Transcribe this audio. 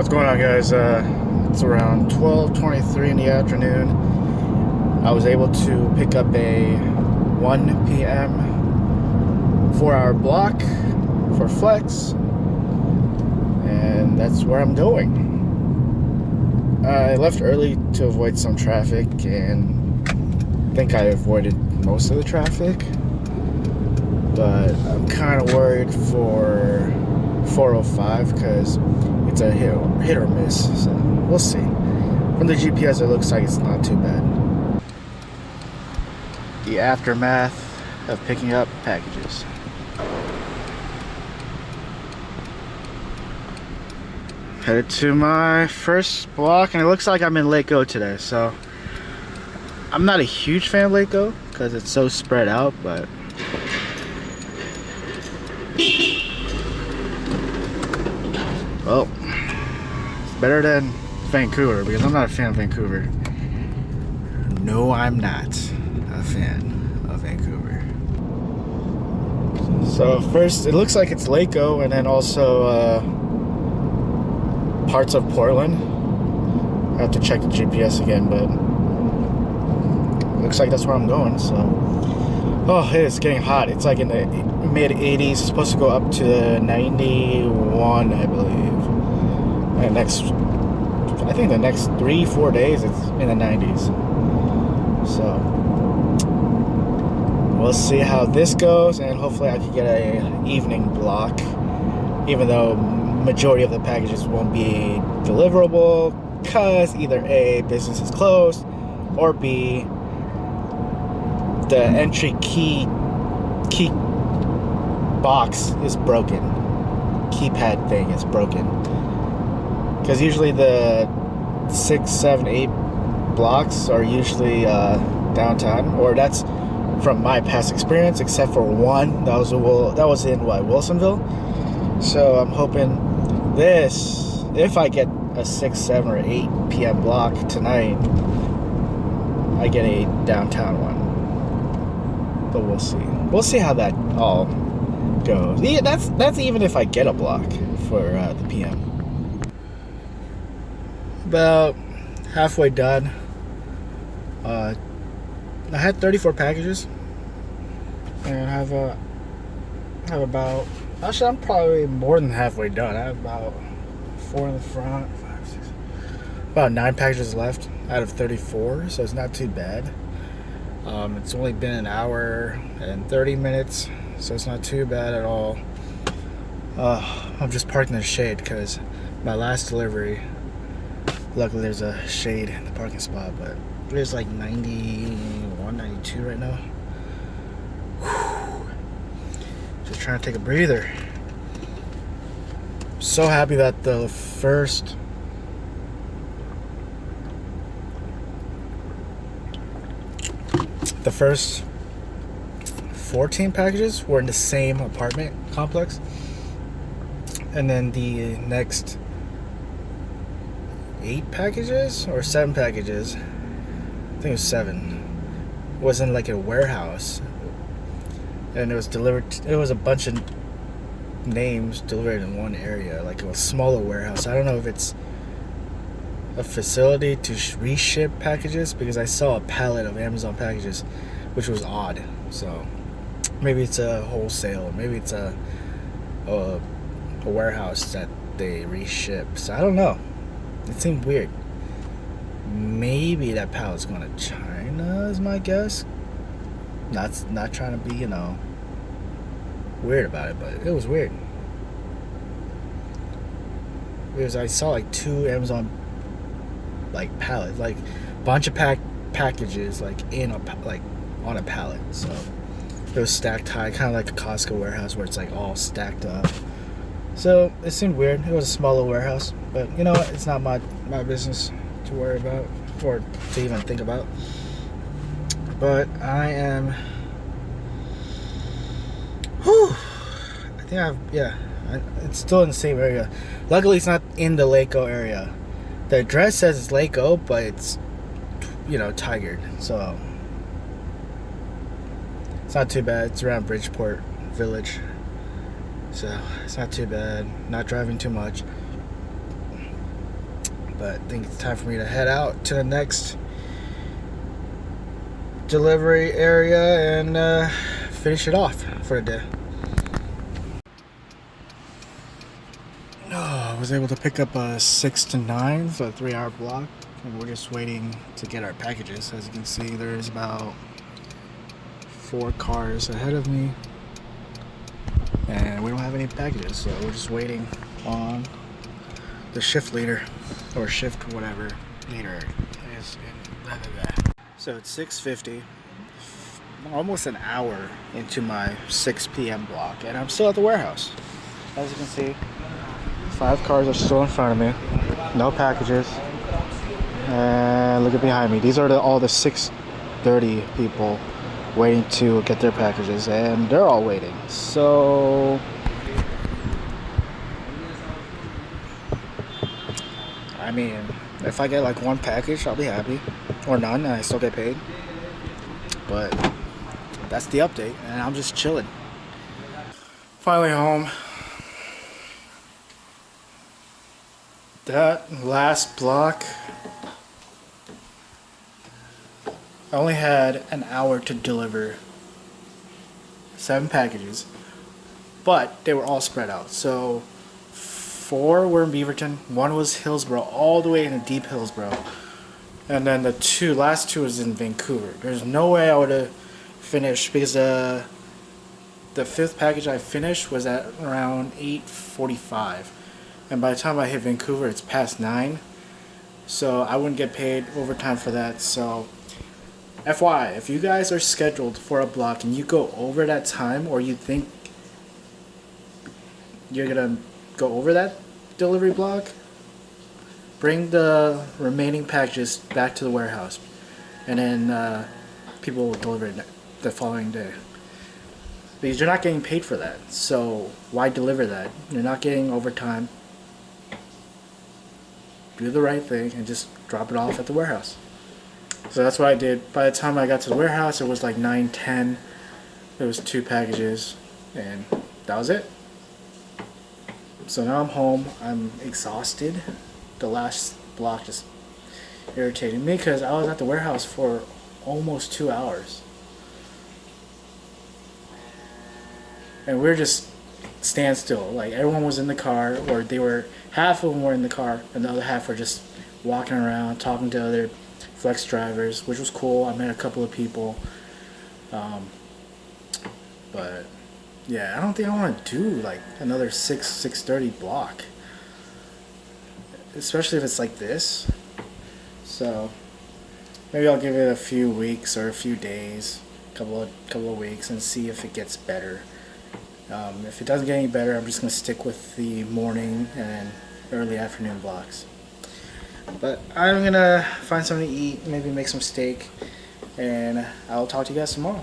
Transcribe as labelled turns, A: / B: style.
A: What's going on, guys? It's around 12:23 in the afternoon. I was able to pick up a 1 p.m. 4-hour block for flex, and that's where I'm going. I left early to avoid some traffic, and I think I avoided most of the traffic, but I'm kind of worried for 405 because it's a hit or miss, so we'll see. From the GPS, it looks like it's not too bad. The aftermath of picking up packages. Headed to my first block, and it looks like I'm in Lake O today, so I'm not a huge fan of Lake O because it's so spread out, but well, it's better than Vancouver, because I'm not a fan of Vancouver. No, I'm not a fan of Vancouver. So first, it looks like it's Lake O, and then also parts of Portland. I have to check the GPS again, but it looks like that's where I'm going. So, oh, it's getting hot. It's like in the mid 80s. It's supposed to go up to 91, I believe. And I think the next 3-4 days it's in the 90s. So we'll see how this goes, and hopefully I can get a evening block, even though majority of the packages won't be deliverable because either A, business is closed, or B, the entry key box is broken. Keypad thing is broken. Because usually the 6, 7, 8 blocks are usually downtown, or that's from my past experience, except for one that was in Wilsonville. So I'm hoping this, if I get a 6, 7, or 8 p.m. block tonight, I get a downtown one. But we'll see. We'll see how that all goes. Yeah, that's even if I get a block for the PM. About halfway done. I had 34 packages, and I have about, actually I'm probably more than halfway done. I have about 4 in the front, 5, 6, about 9 packages left out of 34, so it's not too bad. It's only been an hour and 30 minutes, so it's not too bad at all. I'm just parked in the shade because my last delivery, luckily there's a shade in the parking spot, but it's like 91, 92 right now. Whew. Just trying to take a breather. So happy that the first the first 14 packages were in the same apartment complex, and then the next 8 packages or 7 packages, I think it was 7, was in like a warehouse, and it was delivered. It was a bunch of names delivered in one area, like a smaller warehouse. I don't know if it's a facility to reship packages, because I saw a pallet of Amazon packages, which was odd. So maybe it's a wholesale, or maybe it's a warehouse that they reship. So I don't know. It seemed weird. Maybe that pallet's going to China is my guess. Not trying to be, weird about it, but it was weird. Because I saw like 2 Amazon like pallets, like bunch of packages like on a pallet. So it was stacked high, kind of like a Costco warehouse where it's like all stacked up. So it seemed weird. It was a smaller warehouse, but you know what? It's not my business to worry about or to even think about. But I am. Whew, I think it's still in the same area. Luckily, it's not in the Lake O area. The address says it's Lake O, but it's, Tigard. So it's not too bad. It's around Bridgeport Village. So it's not too bad. Not driving too much. but I think it's time for me to head out to the next delivery area and finish it off for the day. I was able to pick up a 6 to 9, so a 3-hour block, and we're just waiting to get our packages. As you can see, there's about 4 cars ahead of me, and we don't have any packages, so we're just waiting on the shift leader, or shift whatever leader is. So it's 6:50, almost an hour into my 6 p.m. block, and I'm still at the warehouse. As you can see, 5 cars are still in front of me, no packages, and look at behind me. These are all the 6:30 people waiting to get their packages, and they're all waiting. So I mean, if I get like 1 package, I'll be happy, or none, and I still get paid. But that's the update, and I'm just chilling. Finally home. That last block, I only had an hour to deliver 7 packages, but they were all spread out. So 4 were in Beaverton, 1 was Hillsboro, all the way in deep Hillsboro, and then the last two was in Vancouver. There's no way I would have finished, because the 5th package I finished was at around 8:45. And by the time I hit Vancouver, it's past 9. So I wouldn't get paid overtime for that. So FYI, if you guys are scheduled for a block and you go over that time, or you think you're going to go over that delivery block, bring the remaining packages back to the warehouse. And then people will deliver it the following day. Because you're not getting paid for that. So why deliver that? You're not getting overtime. Do the right thing and just drop it off at the warehouse. So that's what I did. By the time I got to the warehouse, it was like 9:10. There was 2 packages, and that was it. So now I'm home. I'm exhausted. The last block just irritated me because I was at the warehouse for almost 2 hours, and we're just standstill. Like, everyone was in the car, or half of them were in the car, and the other half were just walking around talking to other flex drivers, which was cool. I met a couple of people, but yeah, I don't think I want to do like another 6:30 block, especially if it's like this. So maybe I'll give it a few weeks or a few days, couple of weeks, and see if it gets better. If it doesn't get any better, I'm just going to stick with the morning and early afternoon blocks. But I'm going to find something to eat, maybe make some steak, and I'll talk to you guys tomorrow.